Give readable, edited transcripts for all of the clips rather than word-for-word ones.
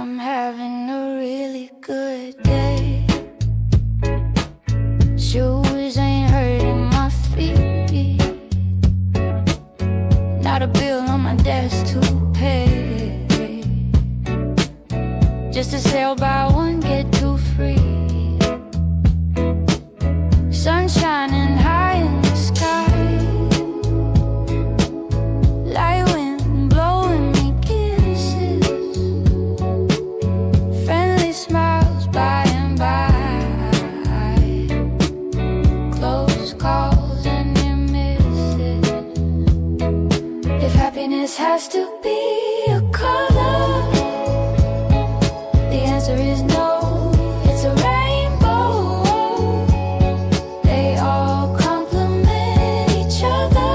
I'm having a really good day. Shoes ain't hurting my feet. Not a bill on my desk to pay. Just a sale, buy one, get two free. Sun shining high in the sky. Light wind blowing me kisses. Friendly smiles by and by. Close calls and near misses. If happiness has to be a color, the answer is no. It's a rainbow. They all complement each other,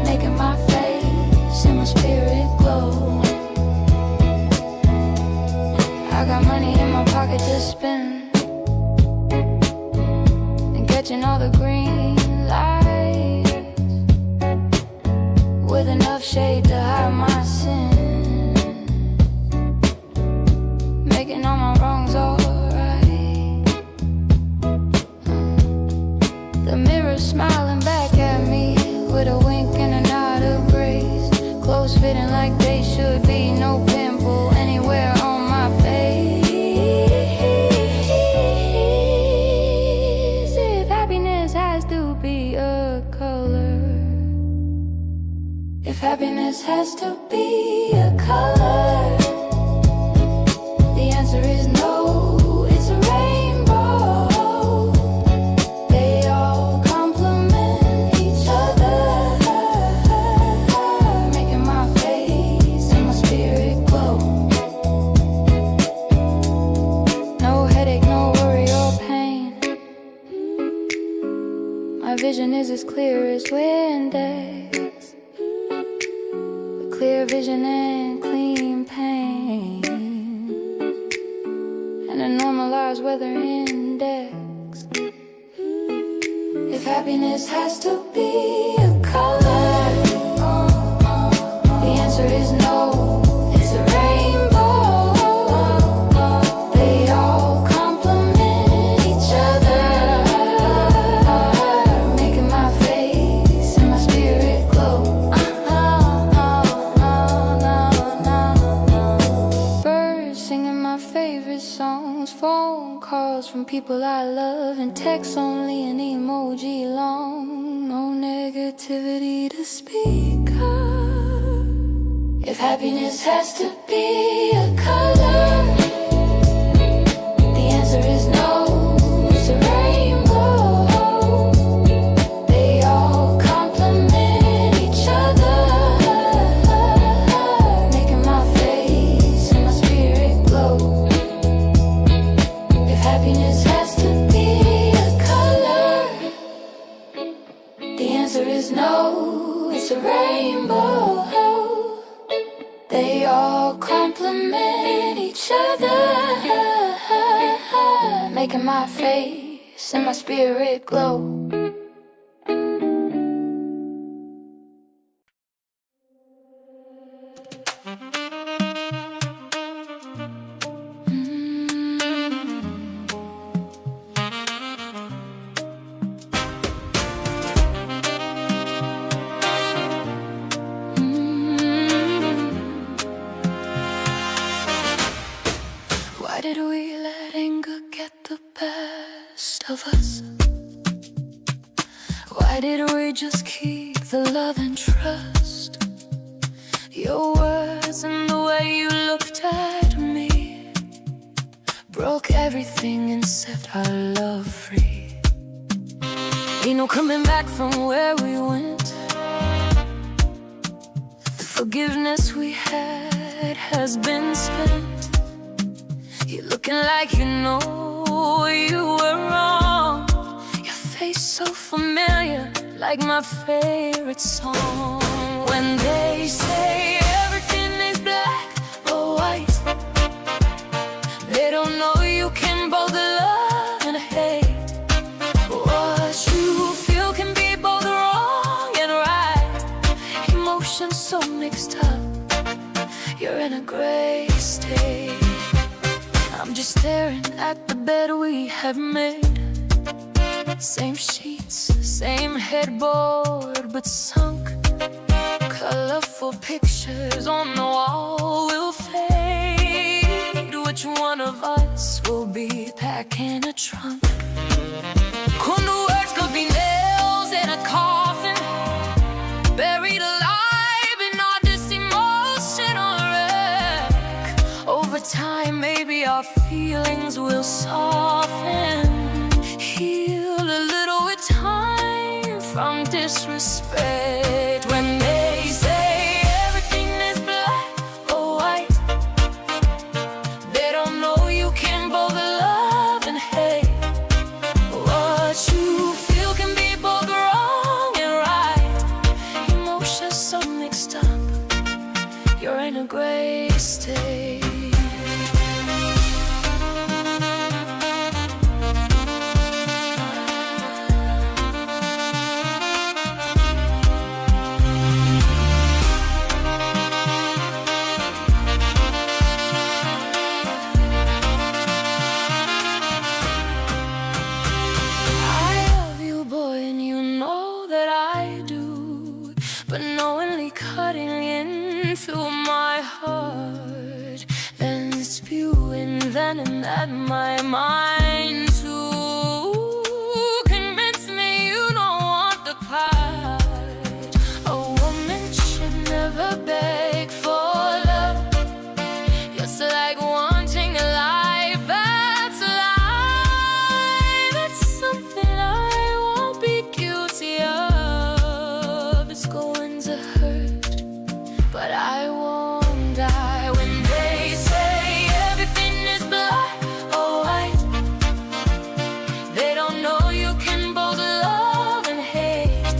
making my face and my spirit glow. I got money in my pocket to spend, and catching all the green lights, with enough shade to hide my sin, making all my wrongs alright. The mirror smiling back at me with a wink and a nod of grace. Clothes fitting like they should be, no pimple anywhere on my face. If happiness has to be a color, if happiness has to be a color, the answer is no. It's a rainbow. They all complement each other, making my face and my spirit glow. No headache, no worry or pain. My vision is as clear as Windex. Clear vision and clean pain, and a normalized weather index. If happiness has to be a color, the answer is no. It's a rainbow. They all complement each other, making my face and my spirit glow. Birds singing my favorite songs, phone calls from people I love, and text only an emoji long. No negativity to speak of. If happiness has to be a color, the answer is no. It's a rainbow. They all complement each other, making my face and my spirit glow. If happiness has to be a color, the answer is no. It's a rainbow. They all complement each other, making my face and my spirit glow. Why did we let anger get the best of us? Why did we just keep the love and trust? Your words and the way you looked at me broke everything and set our love free. Ain't no coming back from where we went. The forgiveness we had has been spent. You're looking like you know you were wrong. Your face so familiar, like my favorite song. When they say everything is black or white, they don't know you can both love and hate. What you feel can be both wrong and right. Emotions so mixed up, you're in a gray state. I'm just staring at the bed we have made. Same sheets, same headboard, but sunk. Colorful pictures on the wall will fade. Which one of us will be packing a trunk? Could the words could be nails in a coffin, buried alive in all this emotional wreck. Over time, maybe our feelings will soften, heal a little with time from disrespect. When they say everything is black or white, they don't know you can both love and hate. What you feel can be both wrong and right. Emotions so mixed up, you're in a gray state. But knowingly cutting into my heart, then spewing venom at my mind to convince me you don't want the part. A woman should never beg for love. It's like wanting a life that's alive. It's something I won't be guilty of. It's going to hurt, but I won't die. When they say everything is black or white, they don't know you can both love and hate.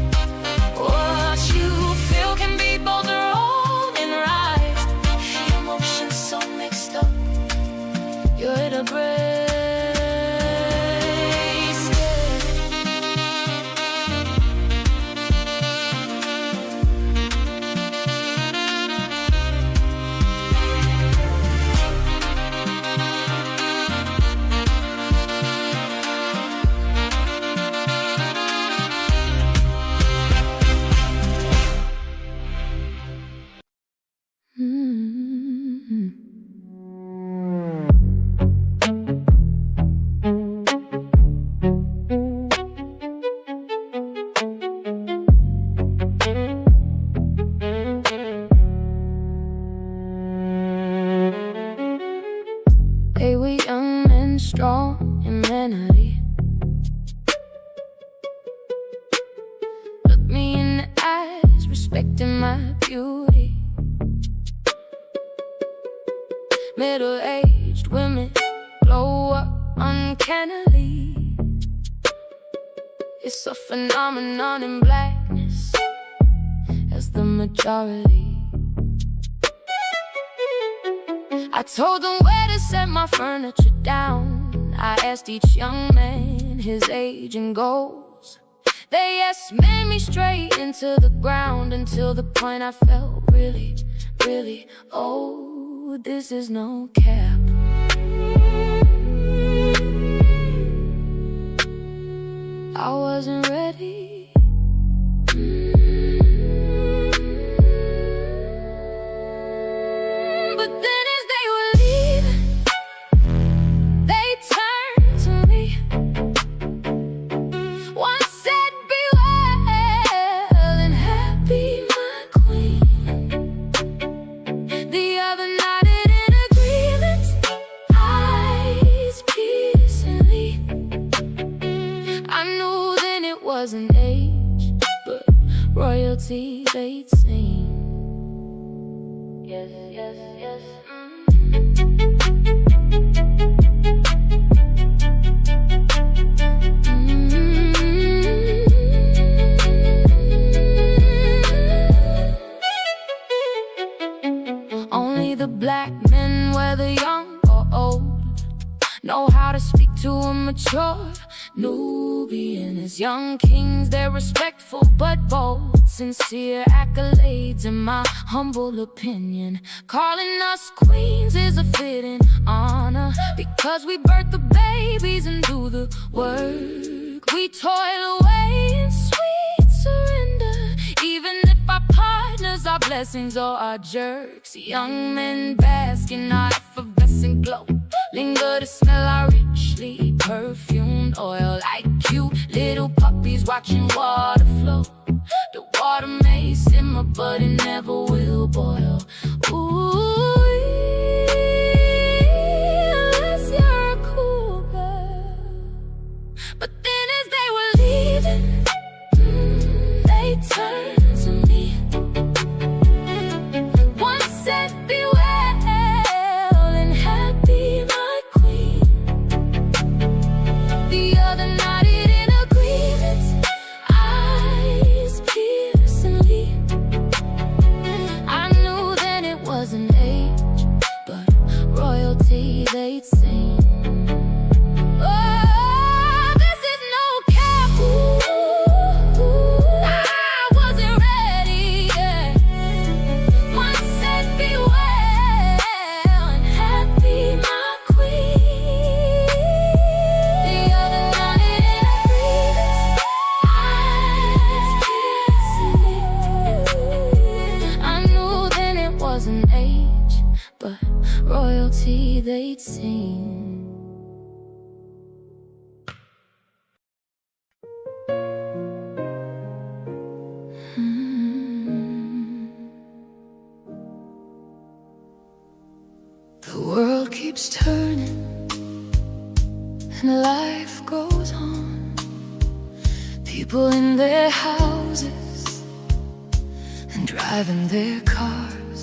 What you feel can be both wrong and right. Emotions so mixed up, you're in a gray state. They were young and strong in humanity. Look me in the eyes, respecting my beauty. Middle-aged women glow up uncannily. It's a phenomenon in blackness as the majority. I told them where to set my furniture down. I asked each young man his age and goals. They yes-manned me straight into the ground until the point I felt really, really old. This is no cap. I wasn't ready. But then as they were leaving, they turned to me. One said, "Be well and happy, my queen." The other nodded in agreement, eyes piercingly. I knew then it wasn't age, but royalty they'd seen. Yes, yes, yes. Only the black men, whether young or old, know how to speak to a mature Nubian. As young kings, they're respectful but bold, sincere accolades in my humble opinion. Calling us queens is a fitting honor, because we birth the babies and do the work. We toil away in sweet surrender, even if our partners are blessings or our jerks. Young men bask in our effervescent glow, linger to smell our richly perfumed oil, like cute little puppies watching water flow. The water may simmer, but it never will boil. Ooh, unless you're a cool girl. But then as they were leaving, they turned to me. One said, "Be well and happy, my queen." The other nodded in agreement, eyes piercingly. I knew then it wasn't age, but royalty they'd seen. Oh, this is no cap. I wasn't ready yet. One said, "Be well and happy, my queen." The other nodded in agreement, eyes piercingly. I knew then it wasn't age, but royalty they'd seen. The world keeps turning and life goes on. People in their houses and driving their cars,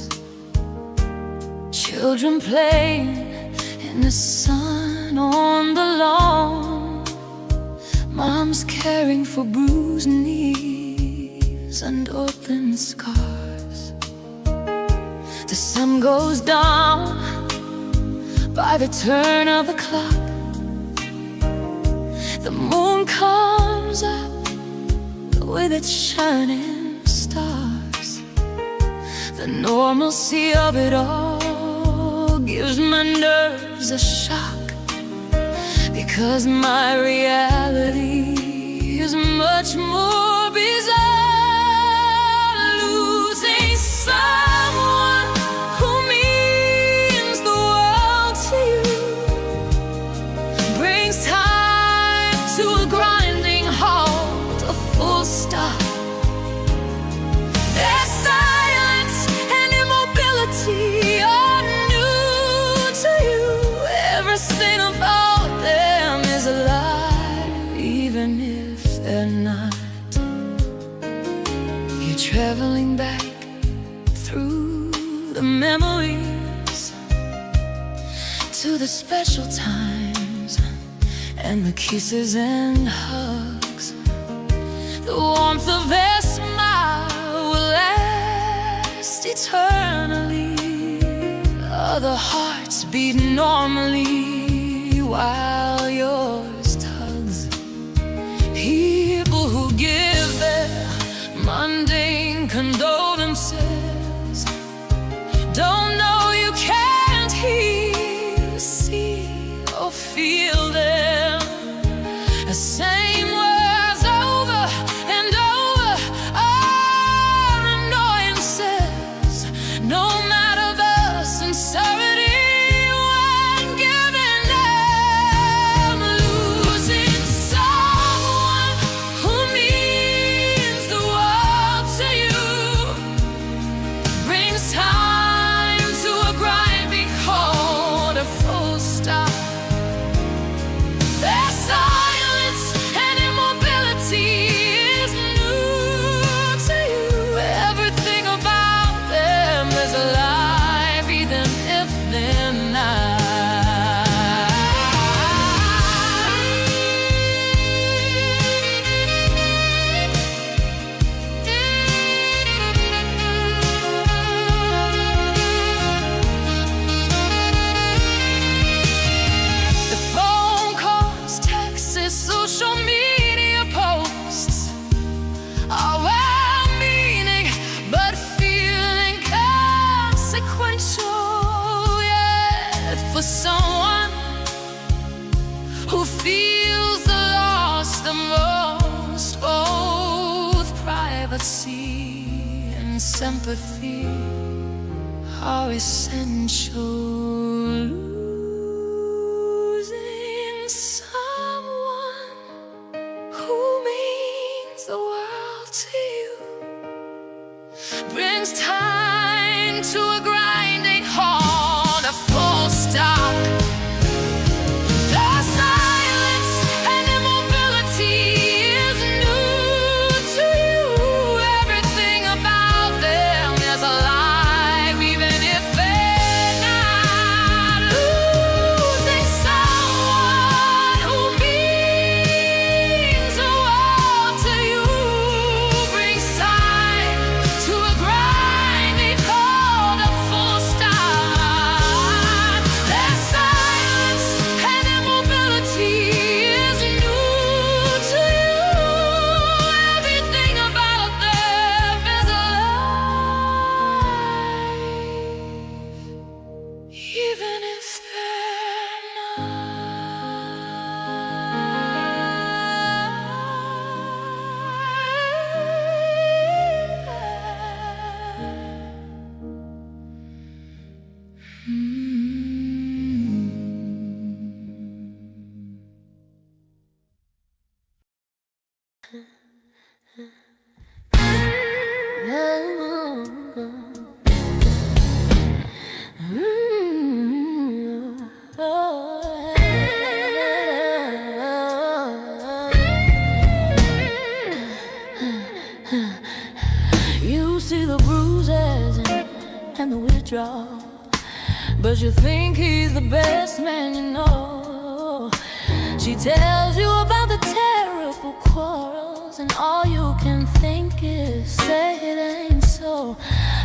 children playing in the sun on the lawn, moms caring for bruised knees and open scars. The sun goes down by the turn of the clock. The moon comes up with its shining stars. The normalcy of it all gives my nerves a shock, because my reality is much more bizarre. Losing someone who means the world to you brings time to a grinding halt, a full stop. Their silence and immobility are new to you. Everything about them is alive, even if they're not. You're traveling back through the memories to the special times and the kisses and hugs. The warmth of their smile will last eternally. Other hearts beat normally while yours tugs. People who give their mundane condolences don't know you can't hear, see, or feel them. The same words over and over are annoyances, no matter the sincerity when giving them. and sympathy are essential. Losing someone who means the world to you brings time to a grinding halt, a full stop. The silence and immobility is new to you. Everything about them is alive, even if they're not. Losing someone who means the world to you brings time to a grinding halt, a full stop. Their silence and immobility is new to you. Everything about them is alive, even if they're You see the bruises and the withdrawal, but you think he's the best man you know. She tells you about the terrible quarrels, and all you can think is say it ain't so.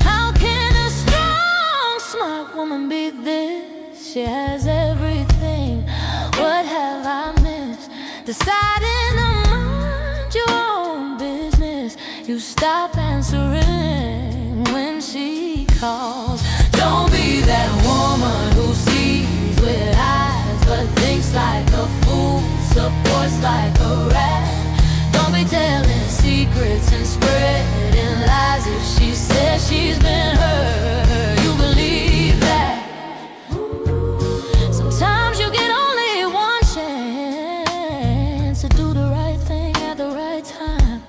How can a strong, smart woman be this? She has everything. What have I missed? Deciding to mind your own business. You stop answering when she calls. Don't be that woman who sees with eyes but thinks like a fool, supports like a rat. Don't be telling secrets and spreading lies. If she says she's been hurt, you believe that. Sometimes you get only one chance to do the right thing at the right time.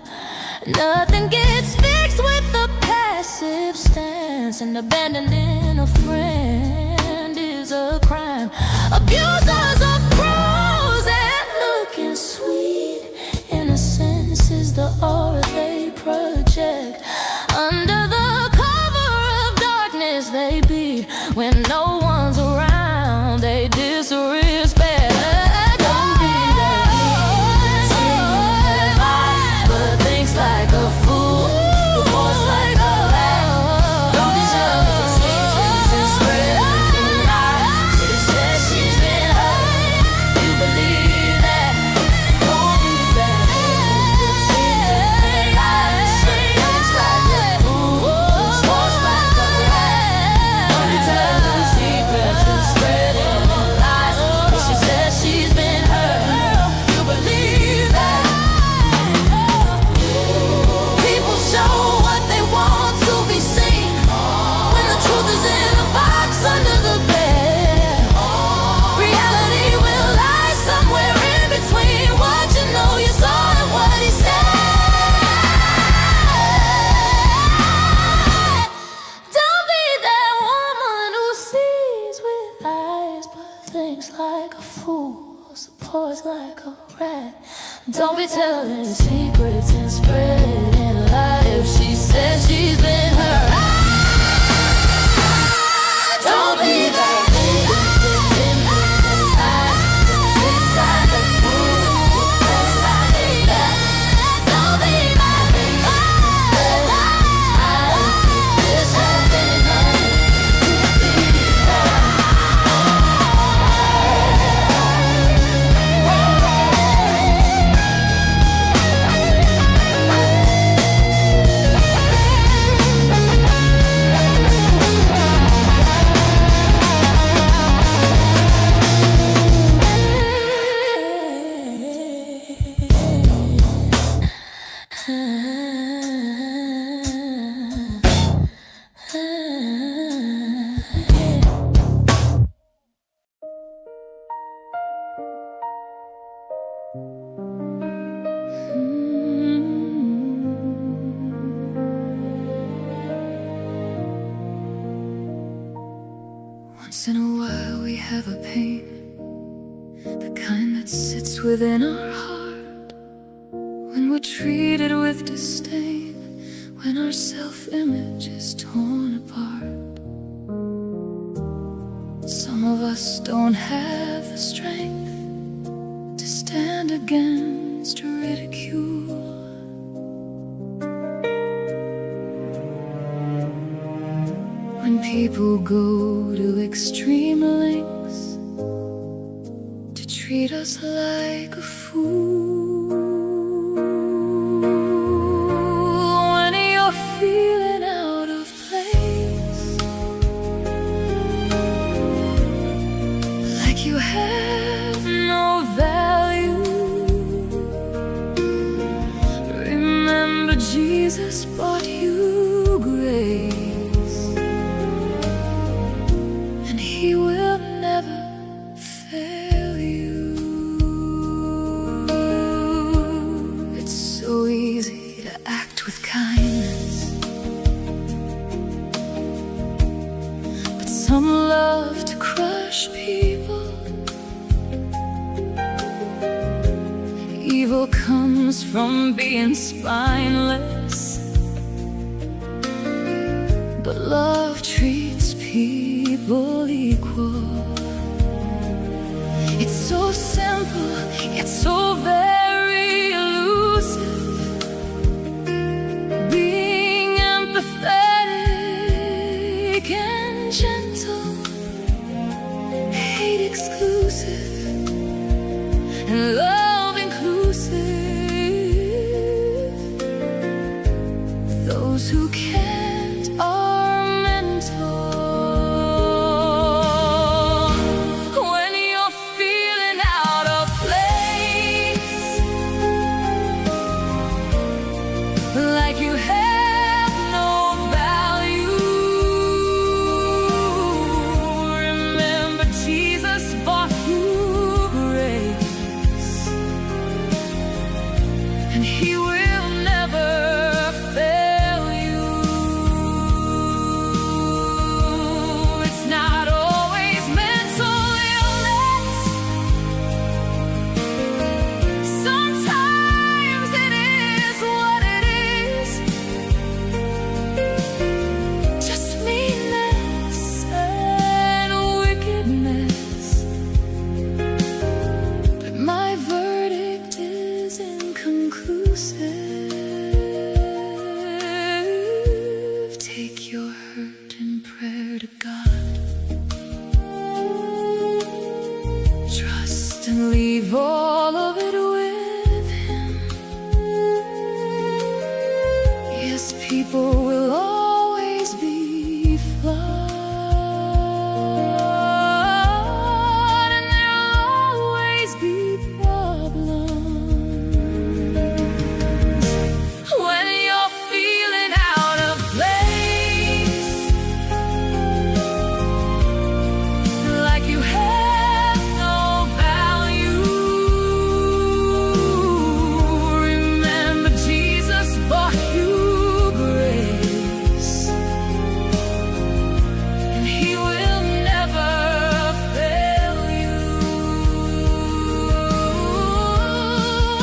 Nothing gets fixed with the passive stance, and abandoning a friend is a crime. Abusers are pros at looking sweet. Innocence is the aura they project. Under the cover of darkness they beat. When no one's around, they disrespect. Don't be that bitch, but thinks like a fool, reports like a rat. Don't deserve the secrets and spreading lies. She says she's been hurt, you believe that. Don't be that bitch, thinks like a fool, reports like a rat. Don't deserve the secrets and spreading lies. She says she's been hurt, you believe that. People show what they want to be seen, when the truth is in a box under the bed. Reality will lie somewhere in between what you know you saw and what he said. Don't be that woman who sees with eyes but thinks like a fool, supports like a rat. Don't be telling secrets and spreading lies. If she says she's been hurt, don't be that bitch, thinks like a fool, supports like a rat. Don't be that bitch, this has been hurt. Once in a while we have a pain, the kind that sits within our heart, when we're treated with disdain, when our self-image is torn apart. Some of us don't have the strength to stand against ridicule. When people go to extreme lengths to treat us like a fool. When you're feeling out of place, like you have no value, remember Jesus bought you grace. He will never fail you. It's so easy to act with kindness, but some love to crush people. Evil comes from being spineless, but love treats people equal. It's so simple, yet so very elusive. Being empathetic and gentle, hate exclusive, and love inclusive. Those who can't are mental. Like you have no value, remember Jesus bought you grace, and He will never fail you. It's not always mental illness, sometimes it is what it is. Just meanness and wickedness. But my verdict is inconclusive. Take your hurt in prayer to God. Trust and leave all of it with Him. Yes, people will always be flawed, and there'll always be problems. When you're feeling out of place, like you have no value, remember Jesus bought you grace, and He will never fail you.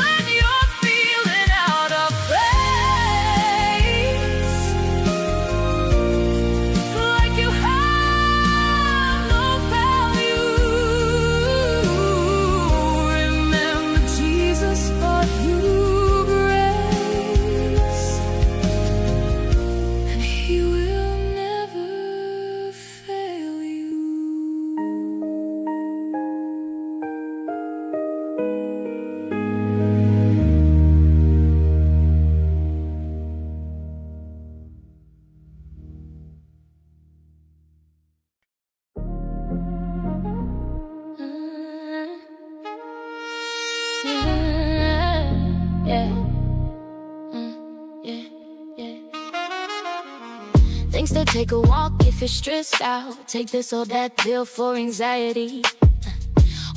When you're feeling out of place, like you have no value, remember Jesus bought you grace, and He will never fail you. Yeah. Yeah. Yeah. Things that take a walk if you're stressed out. Take this or that pill for anxiety.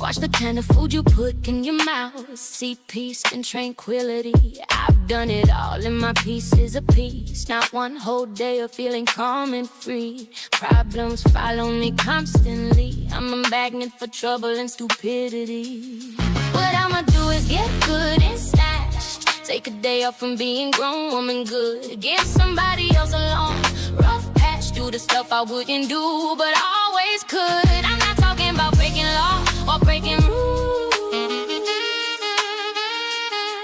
Watch the kind of food you put in your mouth. See peace and tranquility. I've done it all in my pieces of peace. Not one whole day of feeling calm and free. Problems follow me constantly. I'm a magnet for trouble and stupidity. What I'ma do is get good and snatch. Take a day off from being grown woman good. Give somebody else a long rough patch. Do the stuff I wouldn't do but always could. I'm not talking about breaking law or breaking rules.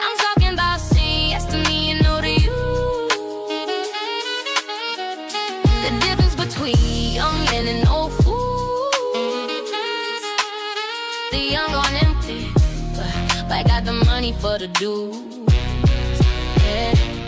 I'm talking about saying yes to me and no to you. The difference between young men and old fools. The young on empty, but I got the money for the dues.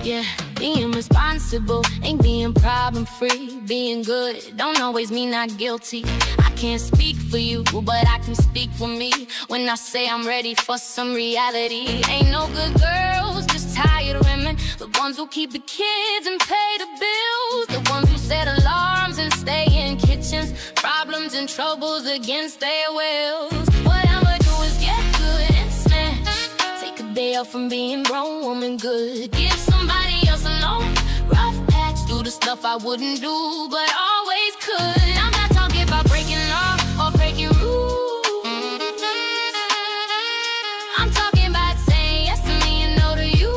Yeah, being responsible ain't being problem-free. Being good don't always mean not guilty. I can't speak for you, but I can speak for me when I say I'm ready for some reality. Ain't no good girls, just tired women. The ones who keep the kids and pay the bills. The ones who set alarms and stay in kitchens. Problems and troubles against their wills. What I'ma do is get good and snatch. Take a day off from being grown woman good. Give somebody else a long rough patch. Do the stuff I wouldn't do but always could. I'm not talking about breaking law or breaking rules. I'm talking about saying yes to me and no to you.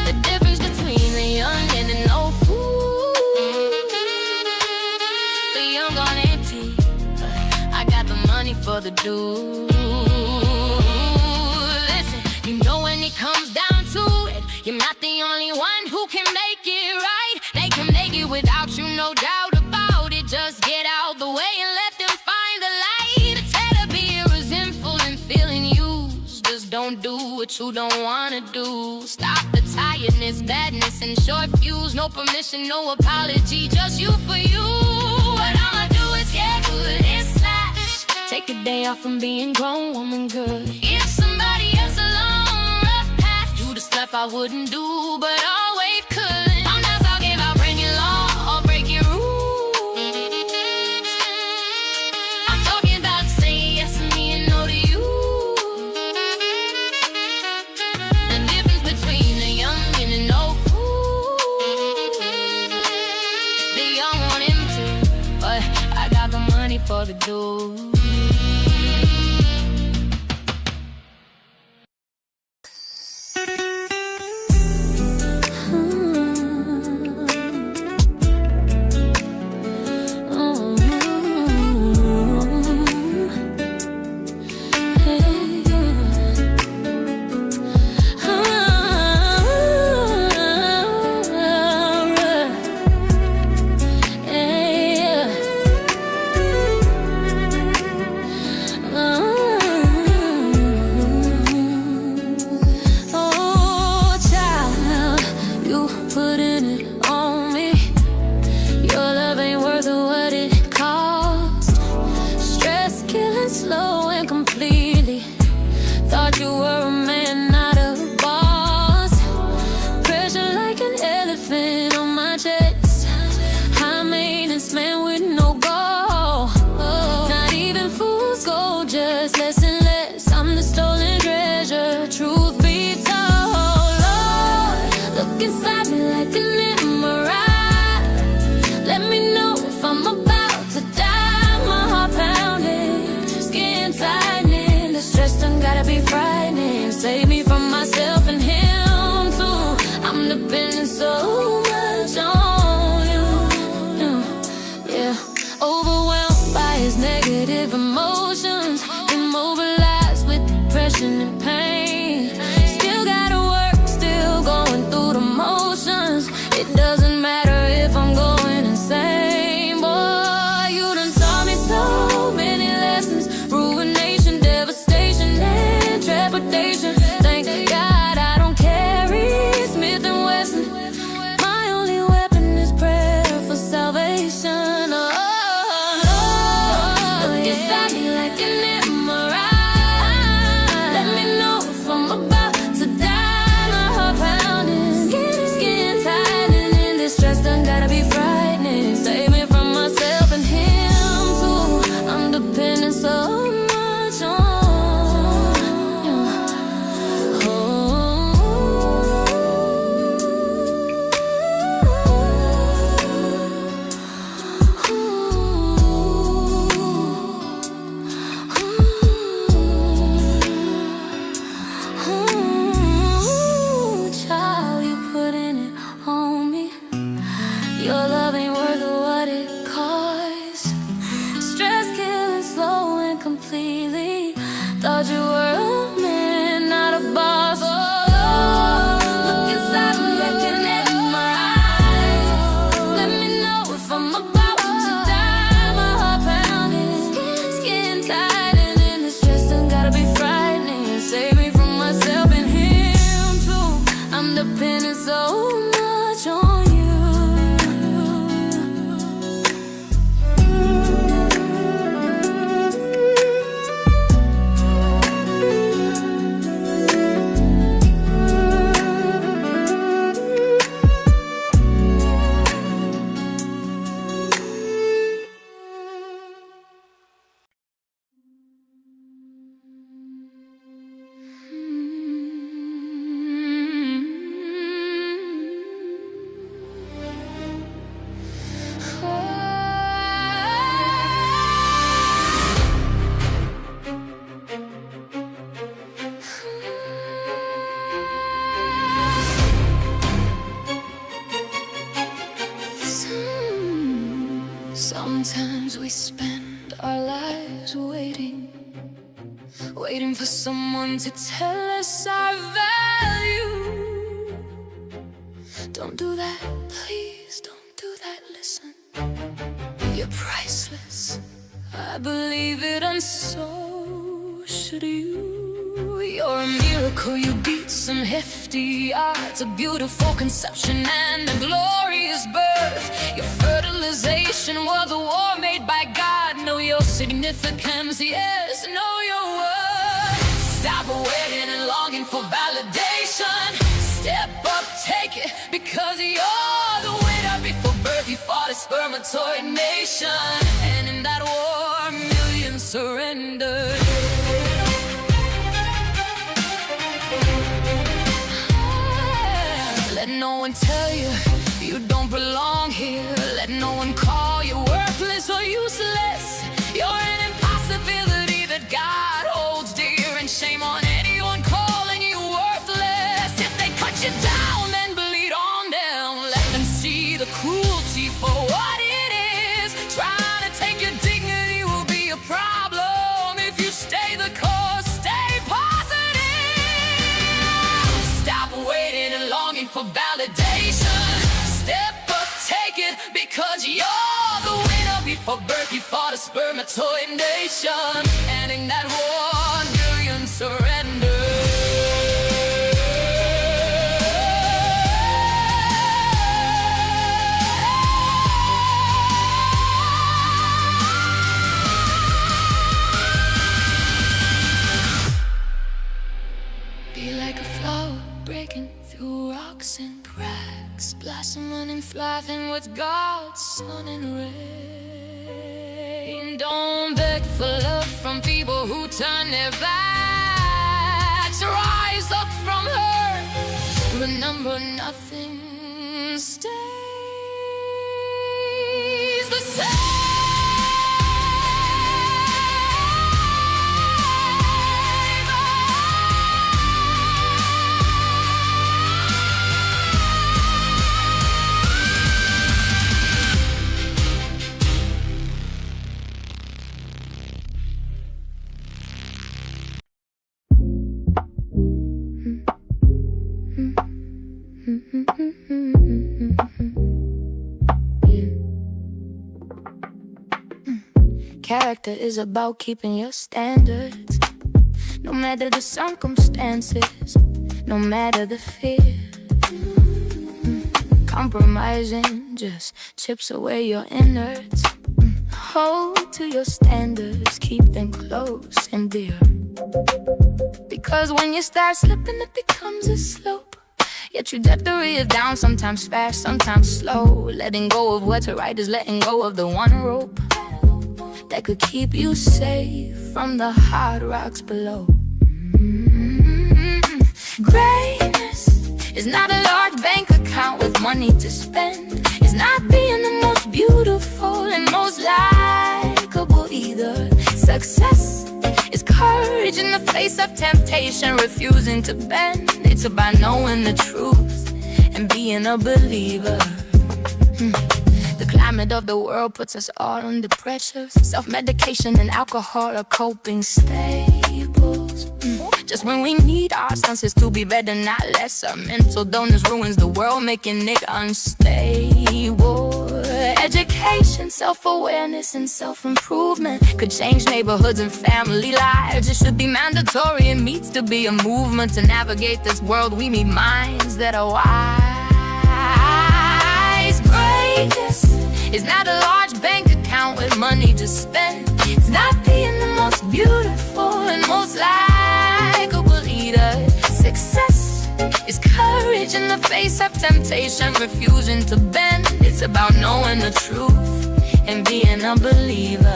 The difference between the young and an old fool. The young on empty, but I got the money for the dude. You know when it comes down to it, you're not the only one who can make it right. They can make it without you, no doubt about it. Just get out the way and let them find the light. Instead of being resentful and feeling used, just don't do what you don't wanna do. Stop the tiredness, badness, and short fuse. No permission, no apology, just you for you. What I'ma do is get good and slash. Take a day off from being grown woman good. Give somebody else a stuff I wouldn't do but always could. I'm not talking about breaking law or breaking rules. I'm talking about saying yes to me and no to you. The difference between the young and an old fool. The young want him too, but I got the money for the dude. Save me from myself and him too. I'm depending so much on you. Yeah, overwhelmed by his negative emotions, immobilized with depression and pain. Still gotta work, still going through the motions. It doesn't matter if I'm going insane. Boy, you done taught me so many lessons. Ruination, devastation, and trepidation. Thank God I don't carry Smith & Wesson. My only weapon is prayer for salvation. Oh, Lord, look inside me like an MRI. Let me know Sometimes we spend our lives waiting for someone to tell us our value. Don't do that, please don't do that, listen. You're priceless, I believe it, and so should you. You're a miracle, you beat some hefty odds, a beautiful conception and a glorious birth. Your fertilization was a war made by God. Know your significance, yes, know your worth. Stop waiting and longing for validation. Step up, take it, because you're the winner. Before birth you fought a spermatoid nation, and in that war millions surrendered. Let no one tell you you don't belong here. Let no one call you worthless or useless. You're an impossibility that God holds dear, and shame on anyone calling you worthless. If they cut you down, then bleed on them. Let them see the cruelty for what it is. Trying to take your dignity will be a problem if you stay the course. Stay positive. Stop waiting and longing for validation. Step up, take it, because you're the winner. Before birth you fought a spermatoid nation, and in that war millions surrendered. Be like a flower breaking through rocks and cracks, blossoming and thriving with God's sun and rain. Don't beg for love from people who turn their backs. Rise up from hurt. Remember, nothing stays the same. Character is about keeping your standards, no matter the circumstances, no matter the fear. Compromising just chips away your innards. Hold to your standards, keep them close and dear. Because when you start slipping, it becomes a slope. Your trajectory is down, sometimes fast, sometimes slow. Letting go of what's right is letting go of the one rope that could keep you safe from the hard rocks below. Greatness is not a large bank account with money to spend. It's not being the most beautiful and most likable either. Success is courage in the face of temptation, refusing to bend. It's about knowing the truth and being a believer. The climate of the world puts us all under pressure. Self-medication and alcohol are coping staples. Just when we need our senses to be better, not lesser. Mental illness ruins the world, making it unstable. Education, self-awareness, and self-improvement could change neighborhoods and family lives. It should be mandatory, it needs to be a movement. To navigate this world, we need minds that are wise. Greatness is not a large bank account with money to spend. It's not being the most beautiful and most likable either. Success is courage in the face of temptation, refusing to bend. It's about knowing the truth and being a believer.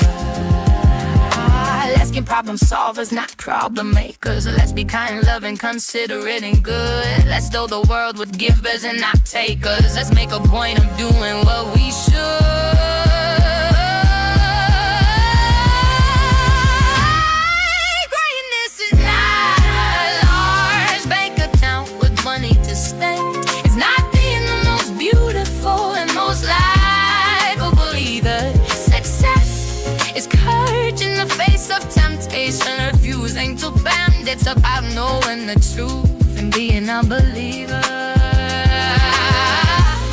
Let's get problem solvers, not problem makers. Let's be kind, loving, considerate, and good. Let's fill the world with givers and not takers. Let's make a point of doing what we should. Greatness is not a large bank account with money to spend. It's not being the most beautiful and most likable either. Success It's courage in the face of temptation, refusing to bend. It's about knowing the truth and being a believer.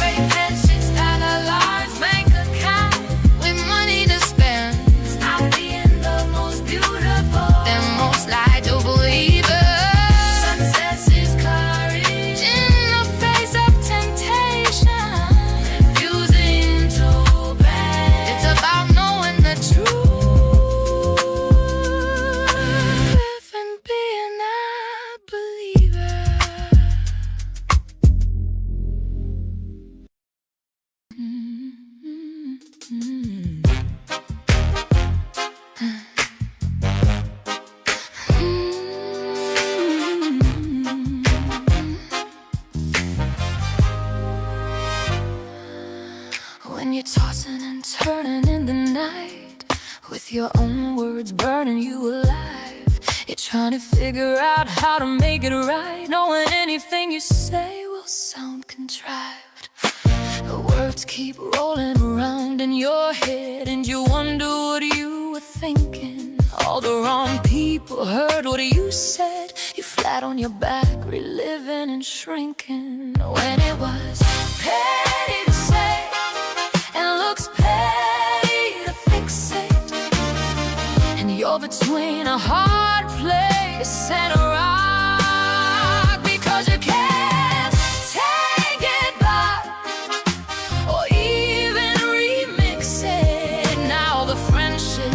Repentance that our lives make a count, with money to spend. Stop being the most beautiful, the most liked believer. Success is courage in the face of temptation, refusing to bend. It's about knowing the truth and being a believer. When you're tossing and turning in the night, with your own words burning you alive, you're trying to figure out how to make it right, knowing anything you say will sound contrived. The words keep rolling around in your head, and you wonder what you were thinking. All the wrong people heard what you said. You flat on your back, reliving and shrinking. When it was petty to say and looks petty to fix it, and you're between a hard place and a rock, because you can't take it back or even remix it. Now the friendship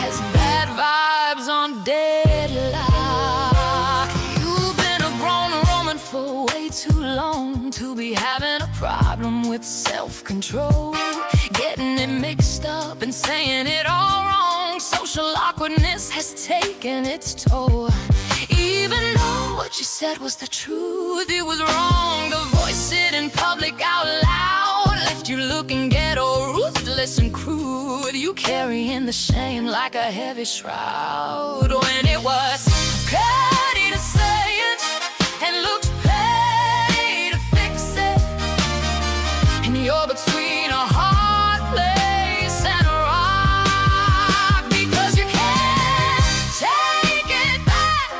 has bad vibes on deadlock. You've been a grown woman for way too long to be having a problem with self-control, getting it mixed up and saying it all wrong. Social awkwardness has taken its toll. Even though what you said was the truth, it was wrong to voice it in public out loud. Left you looking ghetto, ruthless and crude. You carrying the shame like a heavy shroud. When it was petty to say it and looked petty to fix it, and you're between a hard place and a rock, because you can't take it back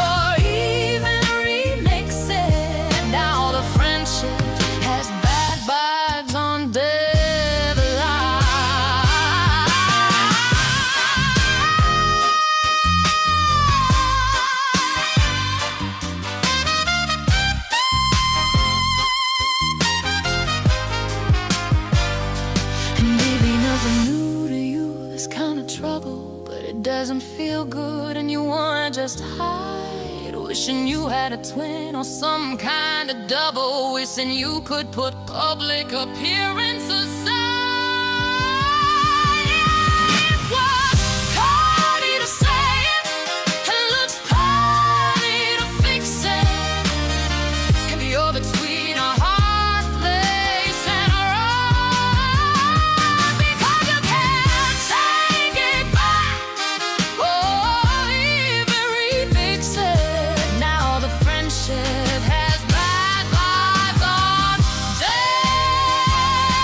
or even remix it. Now the friendship has bad vibes on deadlock. And maybe nothing new to you, this kind of trouble, but it doesn't feel good and you wanna just hide. Wishing you had a twin or some kind of double, wishing you could put public appearance aside. It was petty to say it and looks petty to fix it, and you're between a hard place and a rock, because you can't take it back or even remix it. Now the friendship has bad vibes on deadlock.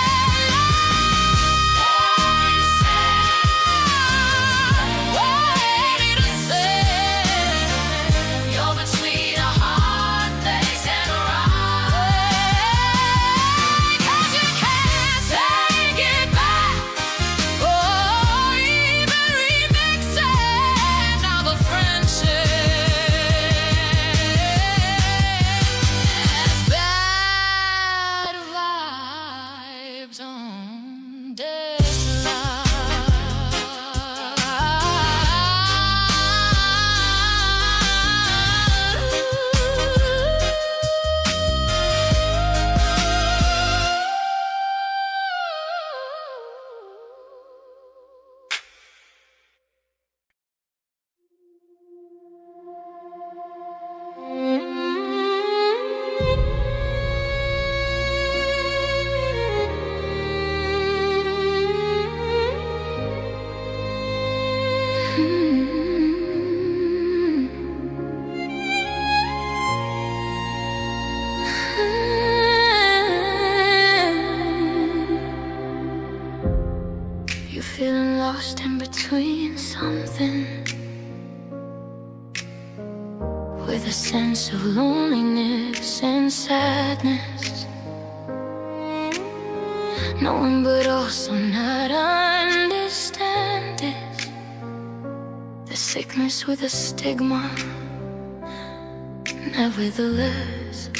feeling lost in between something, with a sense of loneliness and sadness, knowing but also not understanding. The sickness with a stigma, nevertheless.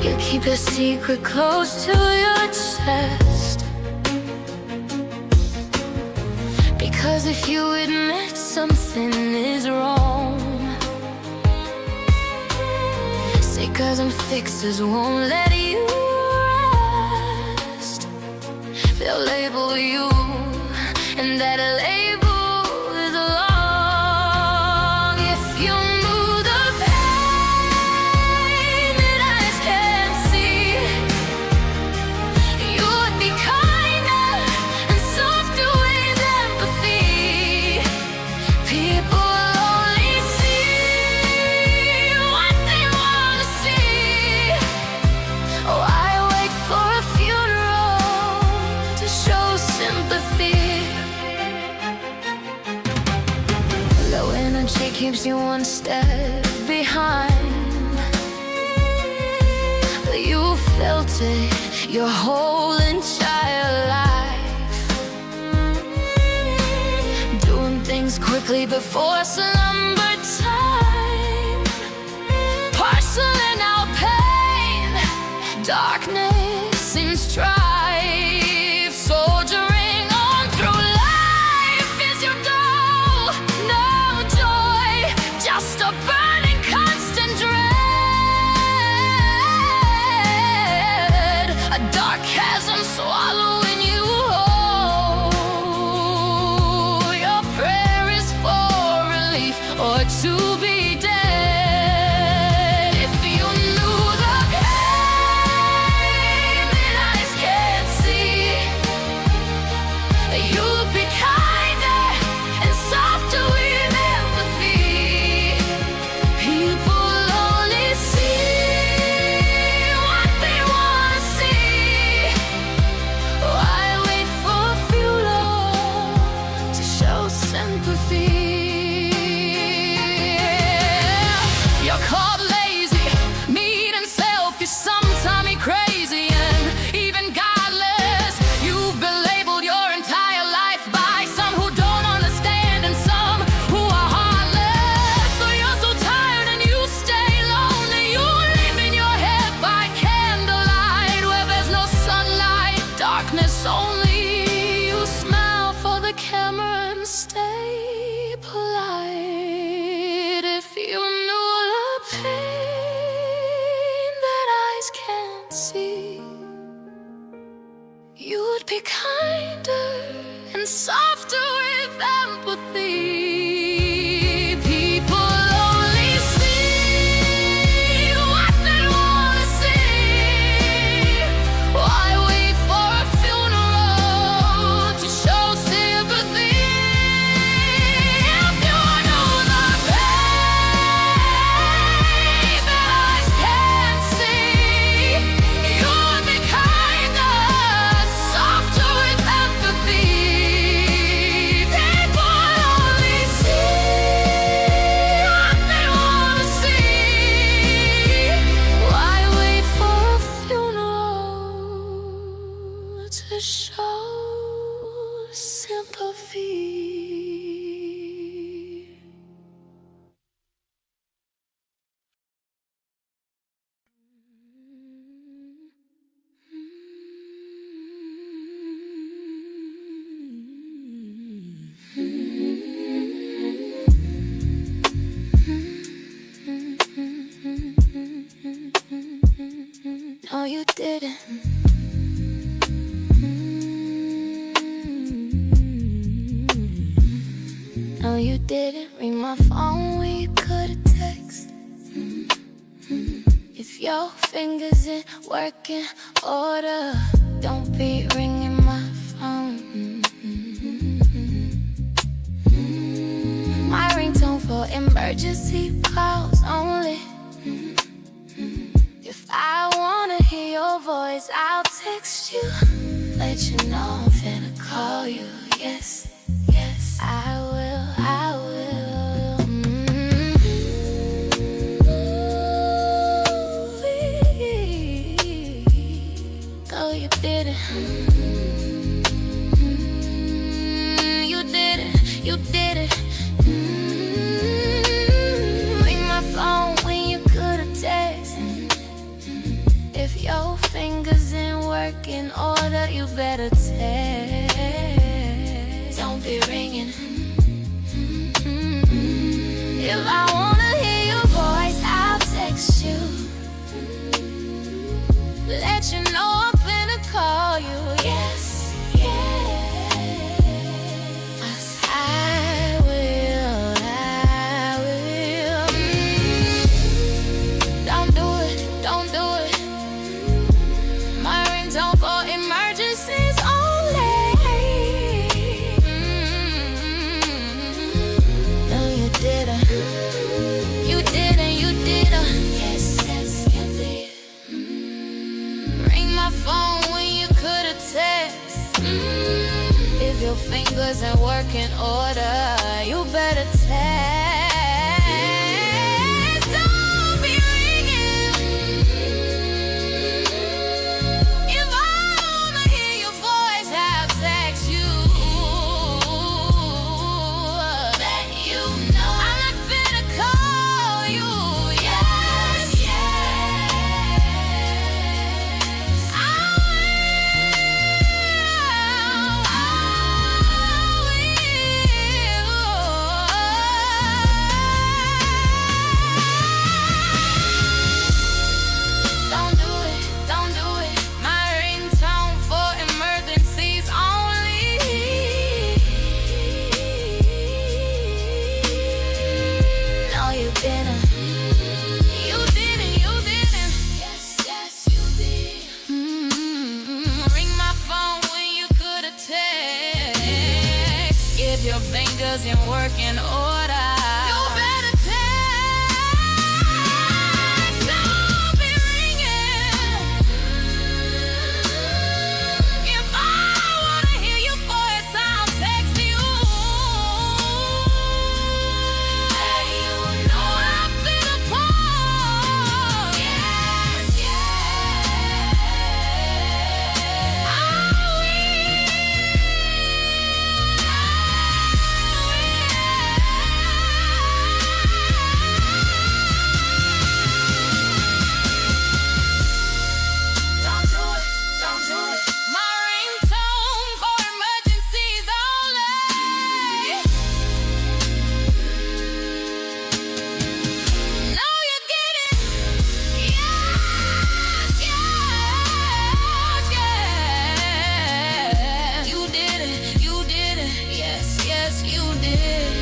You keep a secret close to your chest, because if you admit something is wrong, seekers and fixers won't let you rest. They'll label you, and that label is long. If you knew the pain that eyes can't see, you would be kinder and softer with empathy. People only see what they want to see. Oh, I wait for a funeral to show sympathy. Low energy keeps you one step behind, but you felt it your whole entire life, doing things quickly before slumber time, parceling out pain, darkness in strife, soldiering on through life is your goal. No joy, just a burning constant dread, a dark chasm swallowing you whole. Your prayer is for relief or to be dead. If you knew the pain that eyes can't see, you'd be kinder and softer with empathy. People only see what they want to see. Oh, I wait for a funeral to show sympathy. You're called lazy, mean and selfish, sometimes crazy and even godless. You've been labeled your entire life by some who don't understand and some who are heartless. So you're so tired and you stay lonely. You live in your head by candlelight, where there's no sunlight, darkness only. You smile for the camera and stay polite. If you knew the pain that eyes can't see, you'd be kinder and softer with empathy. People only see what they want to see. Why wait for a funeral to show sympathy? If you knew the pain that eyes can't see, you'd be kinder, softer with empathy. People only see what they want to see. Why wait for a funeral to show sympathy? No, you didn't. No, you didn't ring my phone when you could've text. If your fingers ain't working order, don't be ringing my phone. My ringtone for emergency calls only. I wanna hear your voice, I'll text you, let you know I'm feeling you did it. Ring my phone when you could've texted. If your fingers ain't working order, you better text. Don't be ringing. If I wanna hear your voice, I'll text you. Let you know I'm finna call you. Yes, yes, I will. Don't do it, don't do it. My ringtone for emergencies only. No, you didn't. You didn't, you didn't. Yes, yes, you did. Ring my phone when you could've text. If your fingers ain't working order, you better text. Don't be ringing. If I wanna hear your voice, I'll text you. Let you know I'm not finna call you. Yes, yes, I Don't do it, don't do it. My ringtone for emergencies only. No, you didn't. You didn't, you didn't. Yes, yes, you did. Ring my phone when you could've text. If your fingers ain't working order, you better text. Don't be ringing. If I wanna hear your voice, I'll text you. Let you know I'm finna call. Yes, yes, I Don't do it, don't do it. My ringtone for emergencies only. No, you get it. Yes, yes, yes. You did it, you did it. Yes, yes, you did.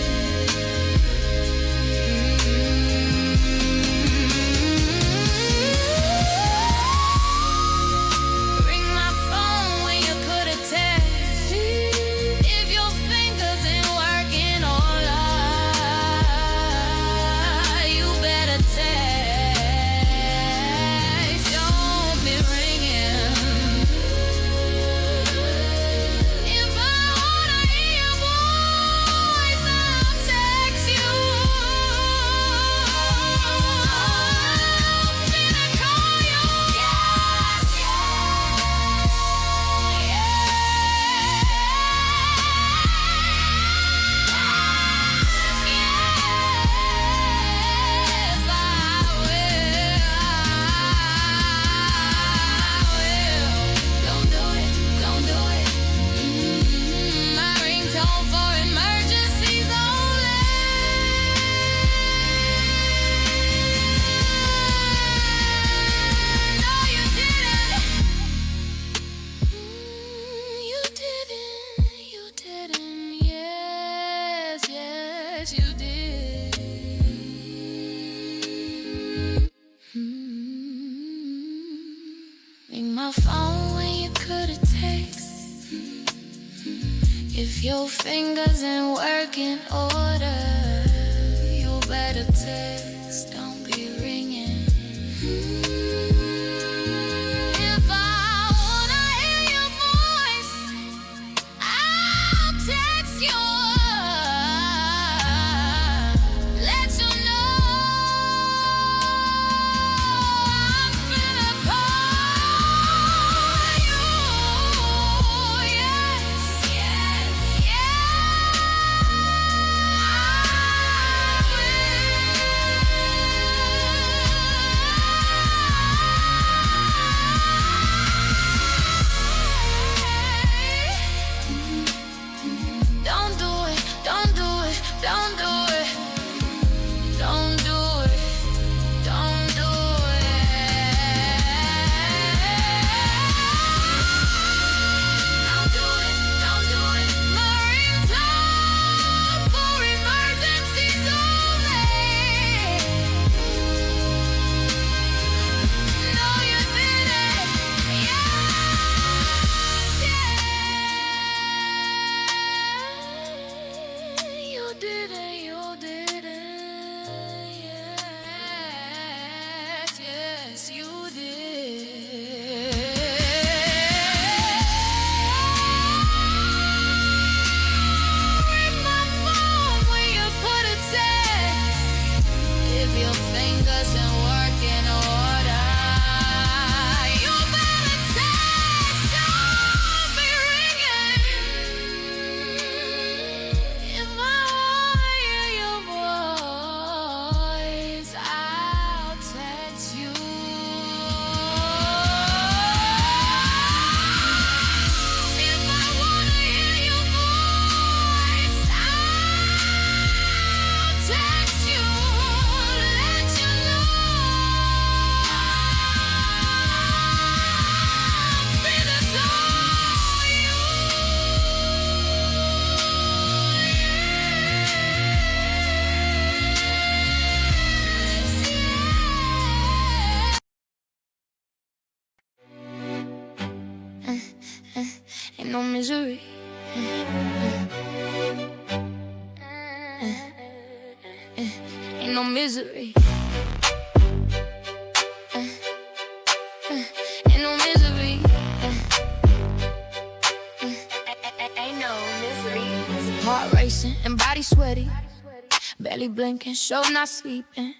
Ring my phone when you could've text. If your fingers ain't working order, you better text. Don't be ringing. If I wanna hear your voice, I'll text you. I'm finna call you. Yes, yes, I will. Don't do it, don't do it. My ringtone for emergencies only. No, you didn't. You didn't, you didn't. Yes, yes, you did. Ring my phone when you could've text. If your fingers ain't working order, you better text. Don't be ringing. If I wanna hear your voice, I'll text you. Let you know I'm finna call you. Yes, yes, yes. no misery. Ain't no misery. Ain't no misery. Ain't no misery. Heart racing and body sweaty, belly blinking, show not sleeping.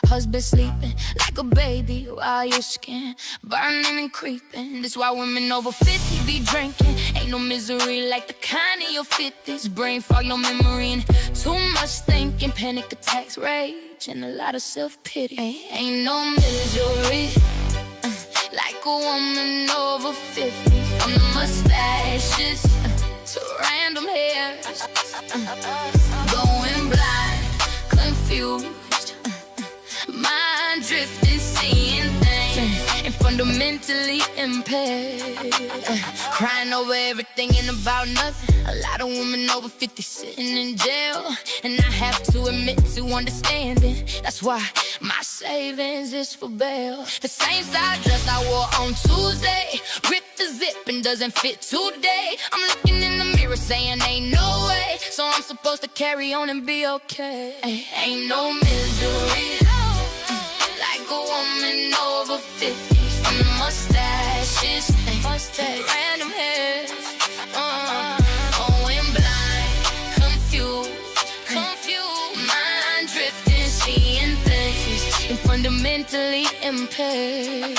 Husband sleeping like a baby while your skin burning and creeping. That's why women over 50 be drinking. Ain't no misery like the kind in your 50s. Brain fog, no memory, and too much thinking. Panic attacks, rage, and a lot of self-pity. Ain't no misery like a woman over 50. From the mustaches to random hairs, going blind, confused, mind drifting, seeing things, and fundamentally impaired. Crying over everything and about nothing. A lot of women over 50 sitting in jail, and I have to admit to understanding. That's why my savings is for bail. The same style dress I wore on Tuesday, ripped the zip and doesn't fit today. I'm looking in the mirror saying ain't no way, so I'm supposed to carry on and be okay. Ain't no misery like a woman over 50. From the mustaches to random hairs, going blind, confused, mind drifting, seeing things, and fundamentally impaired.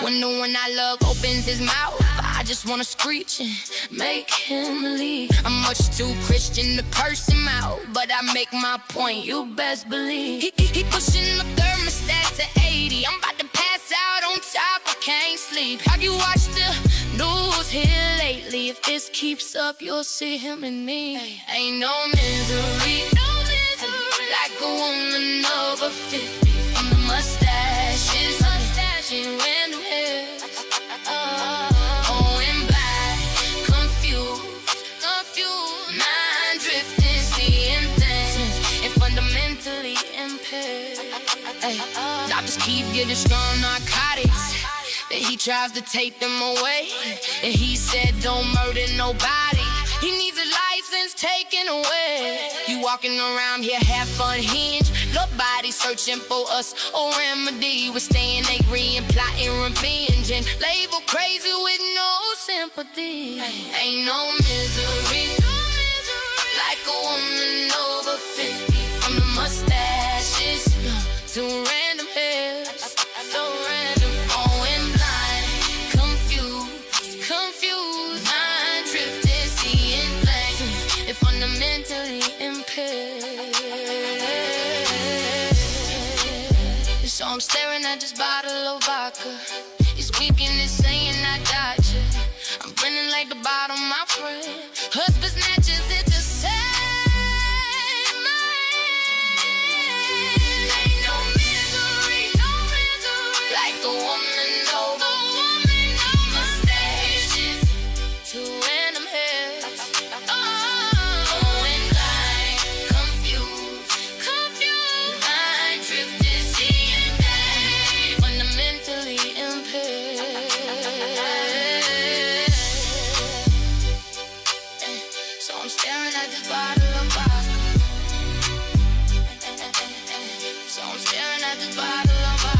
When the one I love opens his mouth, I just wanna screech and make him leave. I'm much too Christian to curse him out, but I make my point, you best believe. He pushing the thermostat to 80. I'm about to pass out on top, I can't sleep. Have you watched the news here lately? If this keeps up, you'll see him and me. Ain't no misery like a woman over 50. From the mustaches and random hairs, going blind, confused, mind drifting, seeing things, and fundamentally impaired. Doctors keep giving strong narcotics, but he tries to take them away. And he said don't murder nobody, he needs a license taken away. You walking around here half unhinged, nobody searching for us or remedy. We're staying angry and plotting revenge, and label crazy with no sympathy. Ain't no misery like a woman over 50. From the mustaches to random hairs, so random, going blind, confused, mind drifting, seeing things, and fundamentally impaired. So I'm staring at this bottle of vodka. It's weak and it's saying I got you. I'm grinning like the bottom, my friend. Husband snatches it to save my hand. Ain't no misery like a woman over mustaches to random hairs, going blind, confused, mind drifting, seeing things, fundamentally impaired. So I'm staring at this bottle of vodka. So I'm staring at this bottle of vodka.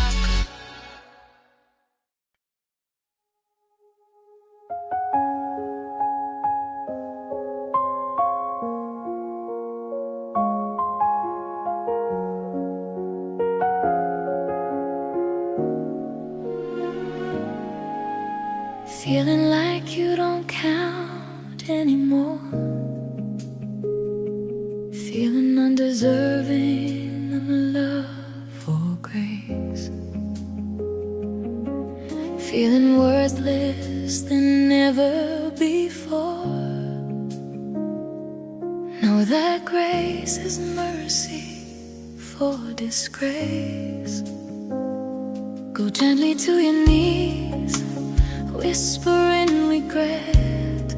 Feeling like you don't count anymore, feeling undeserving of love or grace, feeling worthless than ever before. Know that grace is mercy for disgrace. Go gently to your knees, whispering regret,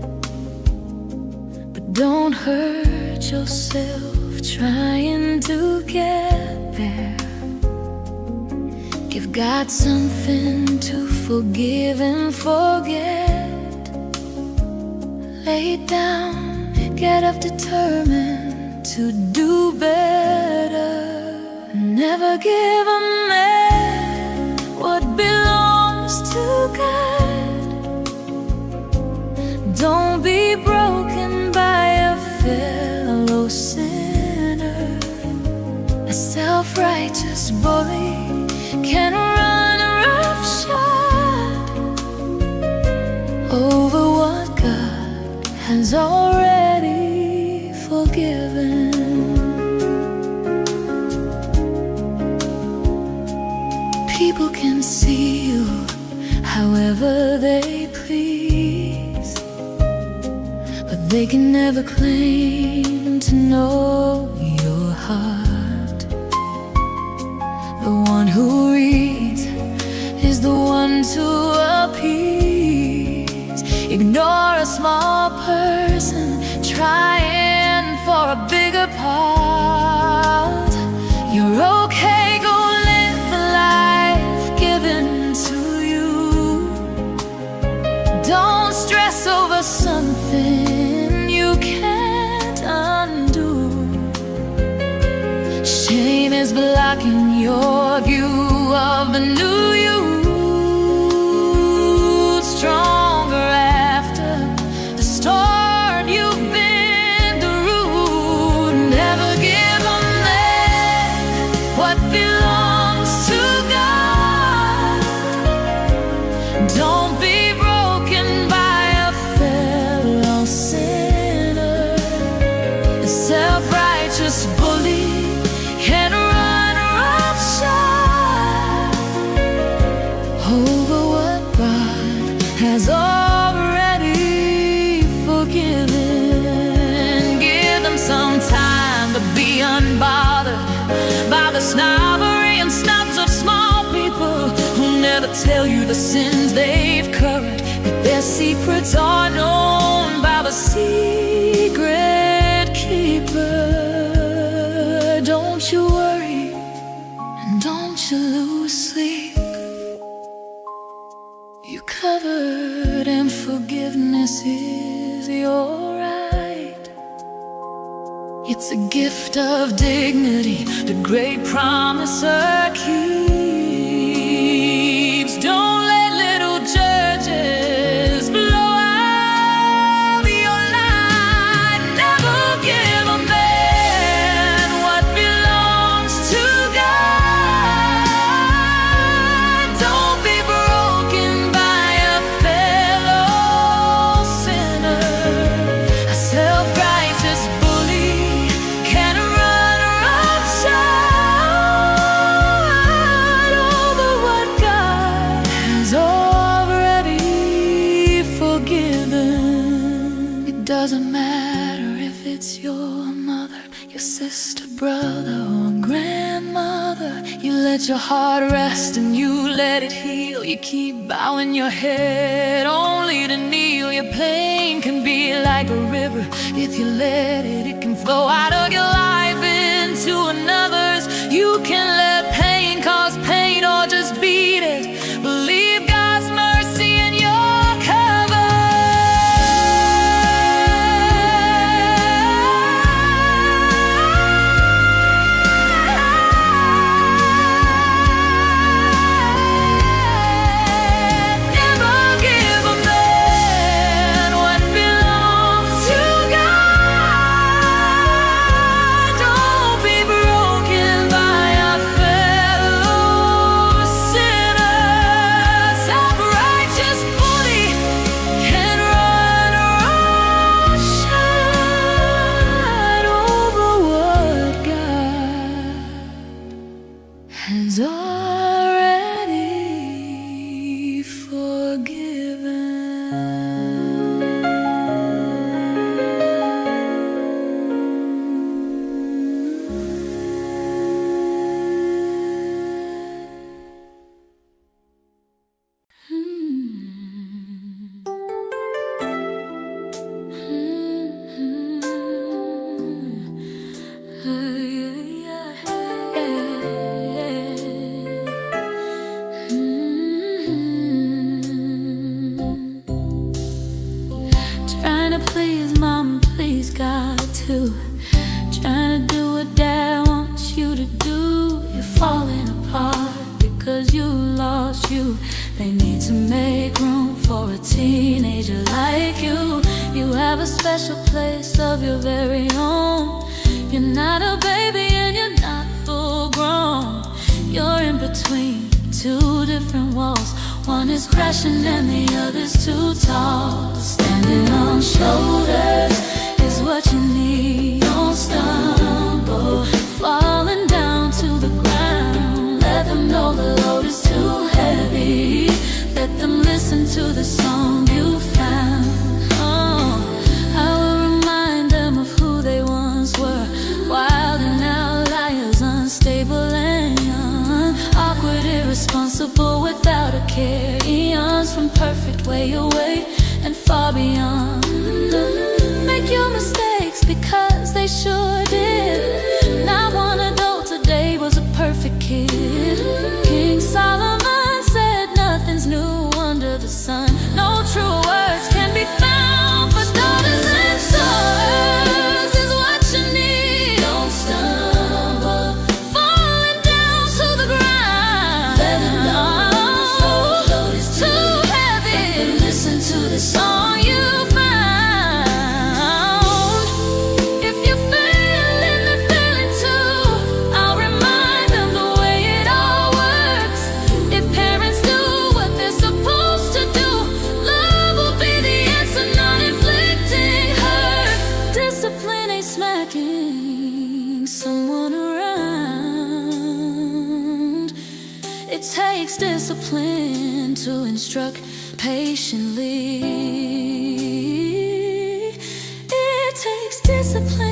but don't hurt yourself trying to get there. Give God something to forgive and forget. lay it down, get up determined to do better. Never give a man what belongs to God. Don't be broken by a fellow sinner. A self-righteous bully can run roughshod over what God has already forgiven. People can see you however they please, but they can never claim to know your heart. The one who reads is the one to appease. Ignore a small person trying for a bigger part. You're okay, go live a life given to you. Don't stress over something you can't undo. Shame is blocking your view of the new you. Stronger after the start you've been through. Never give a man what belongs to God. Don't be broken by a fellow sinner. A self-righteous bully can run roughshod over what God has already forgiven. Give them some time to be unbothered by the snobbery and snubs of small people who never tell you the sins they've covered, that their secrets are known by the secret keeper. Don't you worry and don't you lose sleep. You covered and forgiveness is your right. It's a gift of dignity the great promiser keeps. Don't let little judges blow out your light. Never give a man what belongs to God. Don't be broken by a fellow sinner. A self-righteous bully can run roughshod over what God has already forgiven. It doesn't matter if it's your mother, your sister, brother, or grandmother. You let your heart rest and you let it heal. You keep bowing your head only to kneel. Your pain can be like a river. If you let it, it can flow out of your life into another's. You can let pain cause pain or just beat it. Believe God's mercy and you're covered. Never give a man what belongs to God. special place of your very own. You're not a baby and you're not full grown. You're in between two different walls. One is crashing and the other's too tall. Standing on shoulders is what you need. Don't stumble, falling down to the ground. Let them know the load is too heavy. Let them listen to the song you found. Oh, I will remind them of who they once were. Wild and outliers, unstable and young. Awkward, irresponsible, without a care. Eons from perfect way away and far beyond. Make your mistakes because they sure did. Not one adult today was a perfect kid. King Solomon said nothing's new under the sun. No true words can be found for daughters and sons. Is what you need. Don't stumble, falling down to the ground. Let them know the load is too heavy. Let them listen to the song you found. If you're feeling the feeling too, I'll remind them the way it all works. If parents do what they're supposed to do, love will be the answer, not inflicting hurt. Discipline ain't smacking someone around. It takes discipline to instruct patiently. It takes discipline